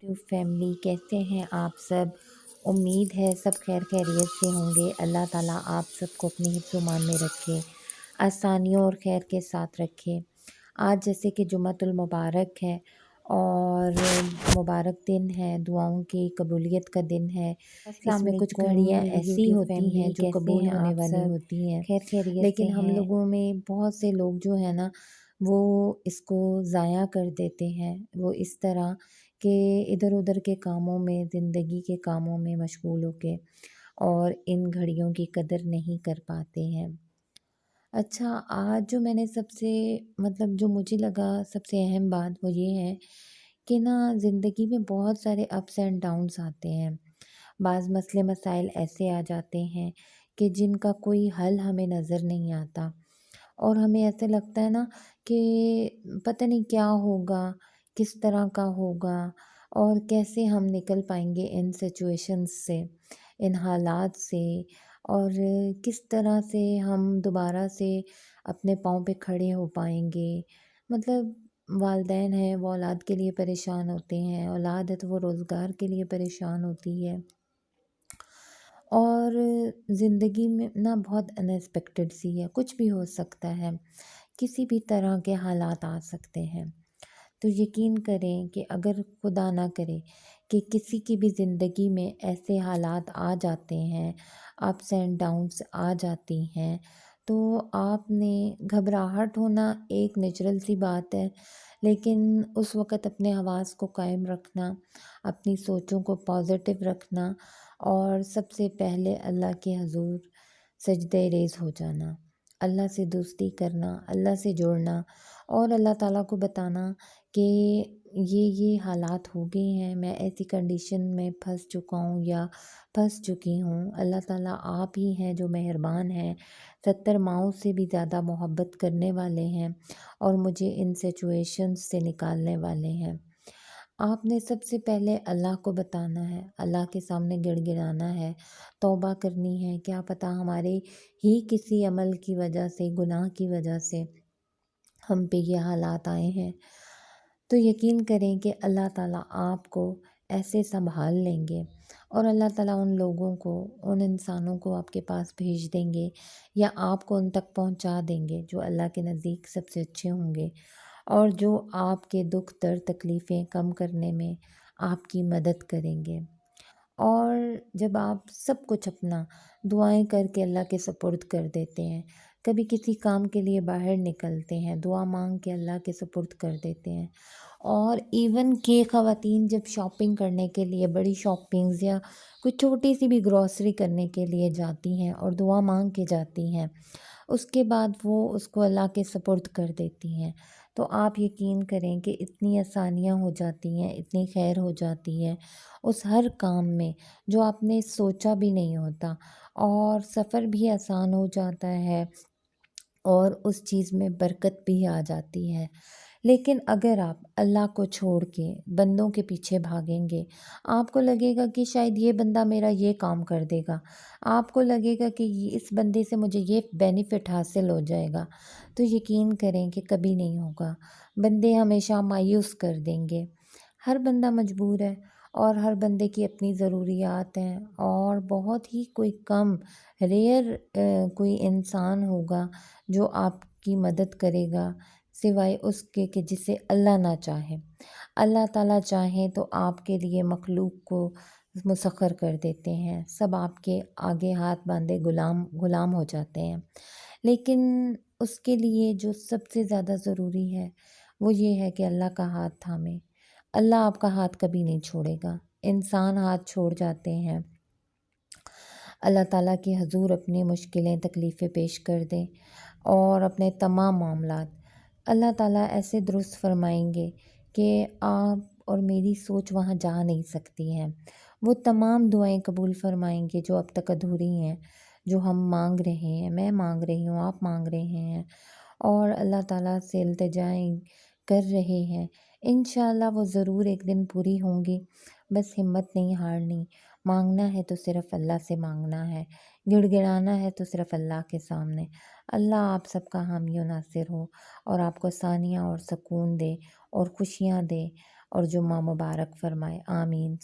Family کیسے ہیں آپ سب؟ امید ہے سب خیر خیریت سے ہوں گے۔ اللہ تعالیٰ آپ سب کو اپنی حفظ و امان میں رکھے، آسانیوں اور خیر کے ساتھ رکھے۔ آج جیسے کہ جمعۃ المبارک ہے اور مبارک دن ہے، دعاؤں کی قبولیت کا دن ہے۔ السلام اس میں کچھ علیکم گھڑیاں ایسی یوٹیوب ہوتی ہیں فیملی، جو کیسے قبول ہیں ہونے آپ والی سب؟ ہوتی ہیں، خیر خیریت سے لیکن ہم ہیں؟ لوگوں میں بہت سے لوگ جو ہیں نا وہ اس کو ضائع کر دیتے ہیں۔ وہ اس طرح کہ ادھر ادھر کے کاموں میں، زندگی کے کاموں میں مشغول ہو کے اور ان گھڑیوں کی قدر نہیں کر پاتے ہیں۔ اچھا، آج جو میں نے سب سے جو مجھے لگا سب سے اہم بات وہ یہ ہے کہ نا زندگی میں بہت سارے اپس اینڈ ڈاؤنس آتے ہیں۔ بعض مسئلے مسائل ایسے آ جاتے ہیں کہ جن کا کوئی حل ہمیں نظر نہیں آتا اور ہمیں ایسے لگتا ہے نا کہ پتہ نہیں کیا ہوگا، کس طرح کا ہوگا اور کیسے ہم نکل پائیں گے ان سچویشنز سے، ان حالات سے، اور کس طرح سے ہم دوبارہ سے اپنے پاؤں پہ کھڑے ہو پائیں گے۔ والدین ہیں وہ اولاد کے لیے پریشان ہوتے ہیں، اولاد ہے تو وہ روزگار کے لیے پریشان ہوتی ہے، اور زندگی میں نا بہت انیکسپیکٹڈ سی ہے، کچھ بھی ہو سکتا ہے، کسی بھی طرح کے حالات آ سکتے ہیں۔ تو یقین کریں کہ اگر خدا نہ کرے کہ کسی کی بھی زندگی میں ایسے حالات آ جاتے ہیں، اپس اینڈ ڈاؤنس آ جاتی ہیں، تو آپ نے گھبراہٹ ہونا ایک نیچرل سی بات ہے، لیکن اس وقت اپنے حواس کو قائم رکھنا، اپنی سوچوں کو پازیٹیو رکھنا اور سب سے پہلے اللہ کے حضور سجدہ ریز ہو جانا، اللہ سے دوستی کرنا، اللہ سے جوڑنا اور اللہ تعالیٰ کو بتانا کہ یہ حالات ہو گئے ہیں، میں ایسی کنڈیشن میں پھنس چکا ہوں یا پھنس چکی ہوں۔ اللہ تعالیٰ آپ ہی ہیں جو مہربان ہیں، 70 ماؤں سے بھی زیادہ محبت کرنے والے ہیں اور مجھے ان سچویشن سے نکالنے والے ہیں۔ آپ نے سب سے پہلے اللہ کو بتانا ہے، اللہ کے سامنے گڑ گڑانا ہے، توبہ کرنی ہے۔ کیا پتہ ہمارے ہی کسی عمل کی وجہ سے، گناہ کی وجہ سے ہم پہ یہ حالات آئے ہیں، تو یقین کریں کہ اللہ تعالیٰ آپ کو ایسے سنبھال لیں گے اور اللہ تعالیٰ ان لوگوں کو، ان انسانوں کو آپ کے پاس بھیج دیں گے یا آپ کو ان تک پہنچا دیں گے جو اللہ کے نزدیک سب سے اچھے ہوں گے اور جو آپ کے دکھ درد تکلیفیں کم کرنے میں آپ کی مدد کریں گے۔ اور جب آپ سب کچھ اپنا دعائیں کر کے اللہ کے سپرد کر دیتے ہیں، کبھی کسی کام کے لیے باہر نکلتے ہیں، دعا مانگ کے اللہ کے سپرد کر دیتے ہیں، اور ایون کہ خواتین جب شاپنگ کرنے کے لیے، بڑی شاپنگز یا کچھ چھوٹی سی بھی گروسری کرنے کے لیے جاتی ہیں اور دعا مانگ کے جاتی ہیں، اس کے بعد وہ اس کو اللہ کے سپرد کر دیتی ہیں، تو آپ یقین کریں کہ اتنی آسانیاں ہو جاتی ہیں، اتنی خیر ہو جاتی ہے اس ہر کام میں جو آپ نے سوچا بھی نہیں ہوتا، اور سفر بھی آسان ہو جاتا ہے اور اس چیز میں برکت بھی آ جاتی ہے۔ لیکن اگر آپ اللہ کو چھوڑ کے بندوں کے پیچھے بھاگیں گے، آپ کو لگے گا کہ شاید یہ بندہ میرا یہ کام کر دے گا، آپ کو لگے گا کہ اس بندے سے مجھے یہ بینیفٹ حاصل ہو جائے گا، تو یقین کریں کہ کبھی نہیں ہوگا۔ بندے ہمیشہ مایوس کر دیں گے۔ ہر بندہ مجبور ہے اور ہر بندے کی اپنی ضروریات ہیں، اور بہت ہی کوئی کم ریئر کوئی انسان ہوگا جو آپ کی مدد کرے گا، سوائے اس کے کہ جسے اللہ نہ چاہے۔ اللہ تعالیٰ چاہیں تو آپ کے لیے مخلوق کو مسخر کر دیتے ہیں، سب آپ کے آگے ہاتھ باندھے غلام ہو جاتے ہیں، لیکن اس کے لیے جو سب سے زیادہ ضروری ہے وہ یہ ہے کہ اللہ کا ہاتھ تھامیں۔ اللہ آپ کا ہاتھ کبھی نہیں چھوڑے گا، انسان ہاتھ چھوڑ جاتے ہیں۔ اللہ تعالیٰ کے حضور اپنی مشکلیں تکلیفیں پیش کر دیں اور اپنے تمام معاملات اللہ تعالیٰ ایسے درست فرمائیں گے کہ آپ اور میری سوچ وہاں جا نہیں سکتی ہیں۔ وہ تمام دعائیں قبول فرمائیں گے جو اب تک ادھوری ہیں، جو ہم مانگ رہے ہیں، میں مانگ رہی ہوں، آپ مانگ رہے ہیں اور اللہ تعالیٰ سے التجائیں کر رہے ہیں۔ انشاءاللہ وہ ضرور ایک دن پوری ہوں گی، بس ہمت نہیں ہارنی۔ مانگنا ہے تو صرف اللہ سے مانگنا ہے، گڑ گڑانا ہے تو صرف اللہ کے سامنے۔ اللہ آپ سب کا حامی و ناصر ہو اور آپ کو آسانیاں اور سکون دے اور خوشیاں دے اور جمعہ مبارک فرمائے، آمین۔